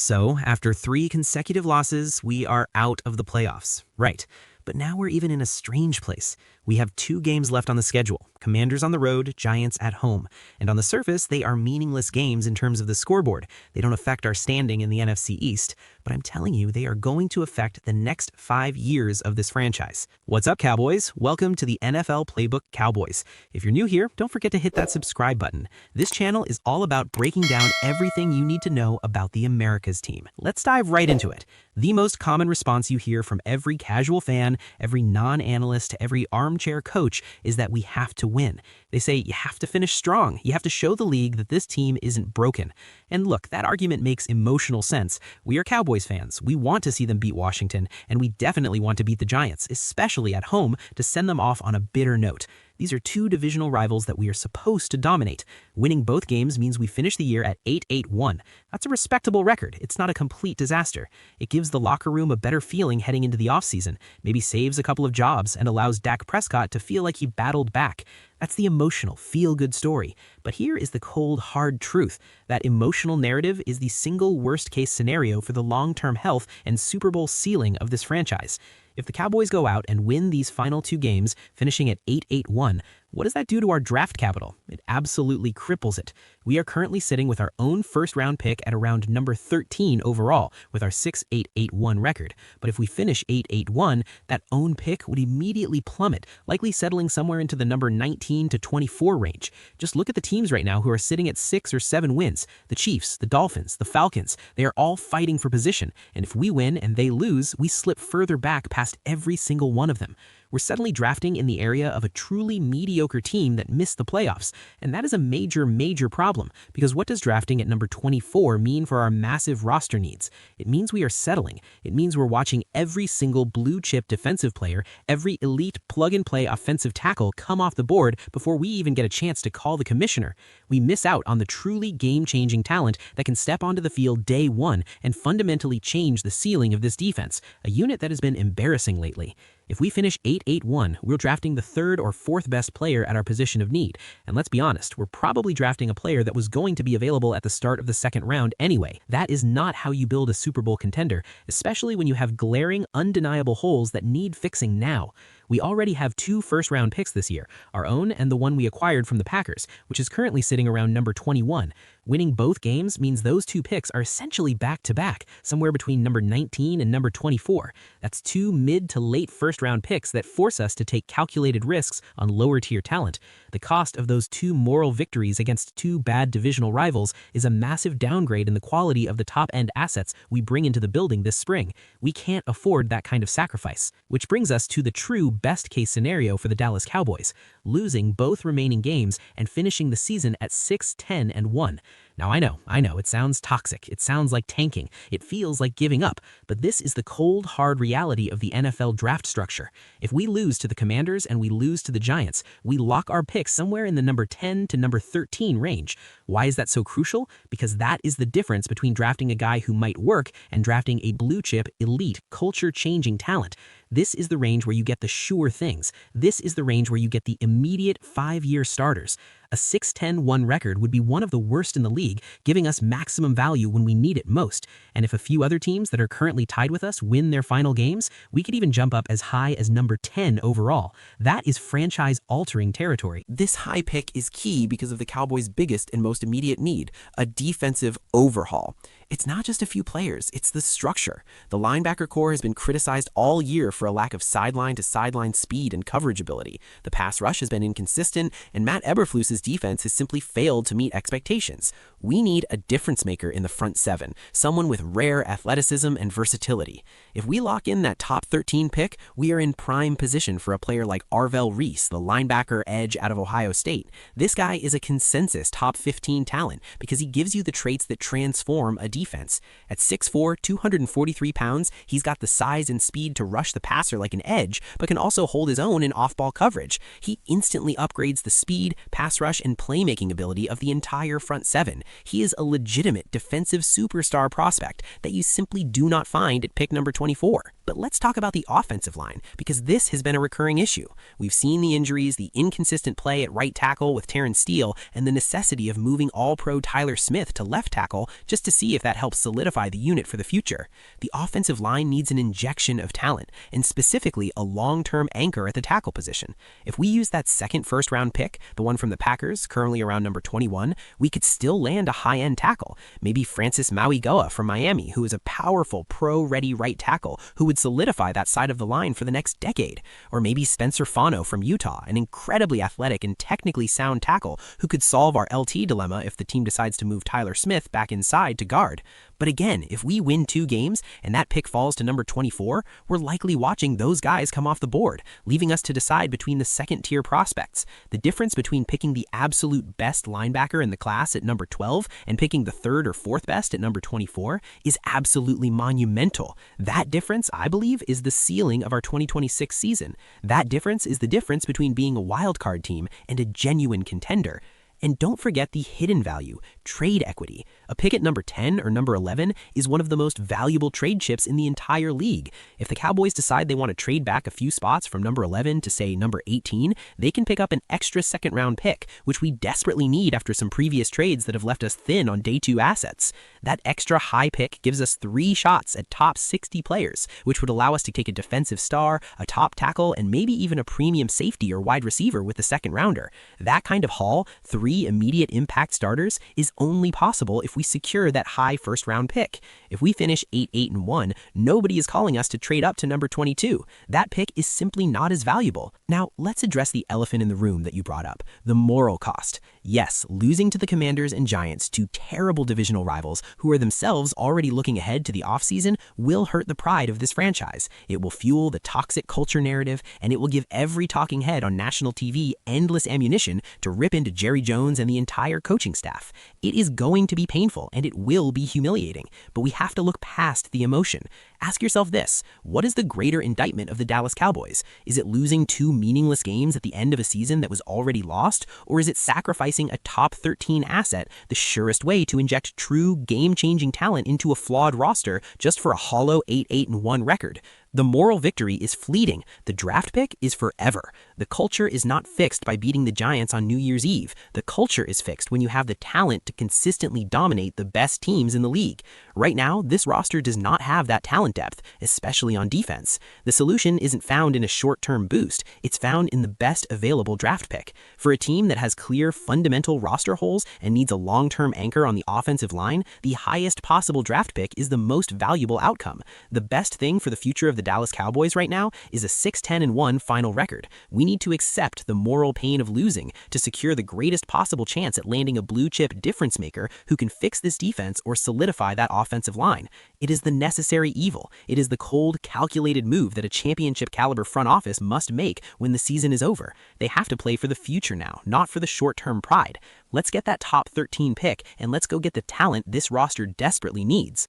So, after 3 consecutive losses, we are out of the playoffs. Right. But now we're even in a strange place. We have 2 games left on the schedule. Commanders on the road, Giants at home. And on the surface, they are meaningless games in terms of the scoreboard. They don't affect our standing in the NFC East. But I'm telling you, they are going to affect the next 5 years of this franchise. What's up, Cowboys? Welcome to the NFL Playbook Cowboys. If you're new here, don't forget to hit that subscribe button. This channel is all about breaking down everything you need to know about the America's team. Let's dive right into it. The most common response you hear from every casual fan, every non-analyst, every armchair coach is that we have to win. They say you have to finish strong. You have to show the league that this team isn't broken. And look, that argument makes emotional sense. We are Cowboys fans. We want to see them beat Washington, and we definitely want to beat the Giants, especially at home, to send them off on a bitter note. These are 2 divisional rivals that we are supposed to dominate. Winning both games means we finish the year at 8-8-1. That's a respectable record. It's not a complete disaster. It gives the locker room a better feeling heading into the offseason, maybe saves a couple of jobs, and allows Dak Prescott to feel like he battled back. That's the emotional, feel-good story. But here is the cold, hard truth. That emotional narrative is the single worst-case scenario for the long-term health and Super Bowl ceiling of this franchise. If the Cowboys go out and win these final 2 games, finishing at 8-8-1, what does that do to our draft capital? It absolutely cripples it. We are currently sitting with our own first-round pick at around number 13 overall with our 6-8-8-1 record. But if we finish 8-8-1, that own pick would immediately plummet, likely settling somewhere into the number 19 to 24 range. Just look at the teams right now who are sitting at 6 or 7 wins. The Chiefs, the Dolphins, the Falcons, they are all fighting for position. And if we win and they lose, we slip further back past every single one of them. We're suddenly drafting in the area of a truly mediocre team that missed the playoffs. And that is a major, major problem, because what does drafting at number 24 mean for our massive roster needs? It means we are settling. It means we're watching every single blue-chip defensive player, every elite plug-and-play offensive tackle come off the board before we even get a chance to call the commissioner. We miss out on the truly game-changing talent that can step onto the field day one and fundamentally change the ceiling of this defense, a unit that has been embarrassing lately. If we finish 8-8-1, we're drafting the 3rd or 4th best player at our position of need. And let's be honest, we're probably drafting a player that was going to be available at the start of the 2nd round anyway. That is not how you build a Super Bowl contender, especially when you have glaring, undeniable holes that need fixing now. We already have 2 first-round picks this year, our own and the one we acquired from the Packers, which is currently sitting around number 21. Winning both games means those 2 picks are essentially back-to-back, somewhere between number 19 and number 24. That's 2 mid to late first-round picks that force us to take calculated risks on lower-tier talent. The cost of those 2 moral victories against 2 bad divisional rivals is a massive downgrade in the quality of the top-end assets we bring into the building this spring. We can't afford that kind of sacrifice. Which brings us to the true best-case scenario for the Dallas Cowboys, losing both remaining games and finishing the season at 6-10-1. Now, I know, it sounds toxic, it sounds like tanking, it feels like giving up, but this is the cold, hard reality of the NFL draft structure. If we lose to the Commanders and we lose to the Giants, we lock our picks somewhere in the number 10 to number 13 range. Why is that so crucial? Because that is the difference between drafting a guy who might work and drafting a blue-chip, elite, culture-changing talent. This is the range where you get the sure things. This is the range where you get the immediate 5-year starters. A 6-10-1 record would be one of the worst in the league, giving us maximum value when we need it most. And if a few other teams that are currently tied with us win their final games, we could even jump up as high as number 10 overall. That is franchise-altering territory. This high pick is key because of the Cowboys' biggest and most immediate need, a defensive overhaul. It's not just a few players, it's the structure. The linebacker core has been criticized all year for a lack of sideline-to-sideline speed and coverage ability. The pass rush has been inconsistent, and Matt Eberflus's defense has simply failed to meet expectations. We need a difference maker in the front 7, someone with rare athleticism and versatility. If we lock in that top 13 pick, we are in prime position for a player like Arvell Reese, the linebacker edge out of Ohio State. This guy is a consensus top 15 talent because he gives you the traits that transform a defense. At 6'4", 243 pounds, he's got the size and speed to rush the passer like an edge, but can also hold his own in off-ball coverage. He instantly upgrades the speed, pass rush, and playmaking ability of the entire front 7. He is a legitimate defensive superstar prospect that you simply do not find at pick number 24. But let's talk about the offensive line, because this has been a recurring issue. We've seen the injuries, the inconsistent play at right tackle with Terrence Steele, and the necessity of moving all-pro Tyler Smith to left tackle just to see if that helps solidify the unit for the future. The offensive line needs an injection of talent, and specifically a long-term anchor at the tackle position. If we use that second first-round pick, the one from the Packers, currently around number 21, we could still land a high-end tackle. Maybe Francis Mauigoa from Miami, who is a powerful, pro-ready right tackle who would solidify that side of the line for the next decade. Or maybe Spencer Fano from Utah, an incredibly athletic and technically sound tackle who could solve our LT dilemma if the team decides to move Tyler Smith back inside to guard. But again, if we win 2 games and that pick falls to number 24, we're likely watching those guys come off the board, leaving us to decide between the second-tier prospects. The difference between picking the absolute best linebacker in the class at number 12 and picking the 3rd or 4th best at number 24 is absolutely monumental. That difference, I believe, is the ceiling of our 2026 season. That difference is the difference between being a wildcard team and a genuine contender. And don't forget the hidden value, trade equity. A pick at number 10 or number 11 is one of the most valuable trade chips in the entire league. If the Cowboys decide they want to trade back a few spots from number 11 to, say, number 18, they can pick up an extra second-round pick, which we desperately need after some previous trades that have left us thin on day 2 assets. That extra high pick gives us 3 shots at top 60 players, which would allow us to take a defensive star, a top tackle, and maybe even a premium safety or wide receiver with the second rounder. That kind of haul, 3 immediate impact starters, is only possible if we secure that high first-round pick. If we finish 8-8-1, nobody is calling us to trade up to number 22. That pick is simply not as valuable. Now, let's address the elephant in the room that you brought up, the moral cost. Yes, losing to the Commanders and Giants, 2 terrible divisional rivals who are themselves already looking ahead to the offseason, will hurt the pride of this franchise. It will fuel the toxic culture narrative, and it will give every talking head on national TV endless ammunition to rip into Jerry Jones and the entire coaching staff. It is going to be painful and it will be humiliating, but we have to look past the emotion. Ask yourself this: what is the greater indictment of the Dallas Cowboys? Is it losing 2 meaningless games at the end of a season that was already lost, or is it sacrificing a top 13 asset, the surest way to inject true game-changing talent into a flawed roster just for a hollow 8-8-1 record? The moral victory is fleeting. The draft pick is forever. The culture is not fixed by beating the Giants on New Year's Eve. The culture is fixed when you have the talent to consistently dominate the best teams in the league. Right now, this roster does not have that talent depth, especially on defense. The solution isn't found in a short-term boost. It's found in the best available draft pick. For a team that has clear fundamental roster holes and needs a long-term anchor on the offensive line, the highest possible draft pick is the most valuable outcome. The best thing for the future of the Dallas Cowboys right now is a 6-10-1 final record. We need to accept the moral pain of losing to secure the greatest possible chance at landing a blue-chip difference maker who can fix this defense or solidify that offensive line. It is the necessary evil. It is the cold, calculated move that a championship-caliber front office must make when the season is over. They have to play for the future now, not for the short-term pride. Let's get that top 13 pick, and let's go get the talent this roster desperately needs.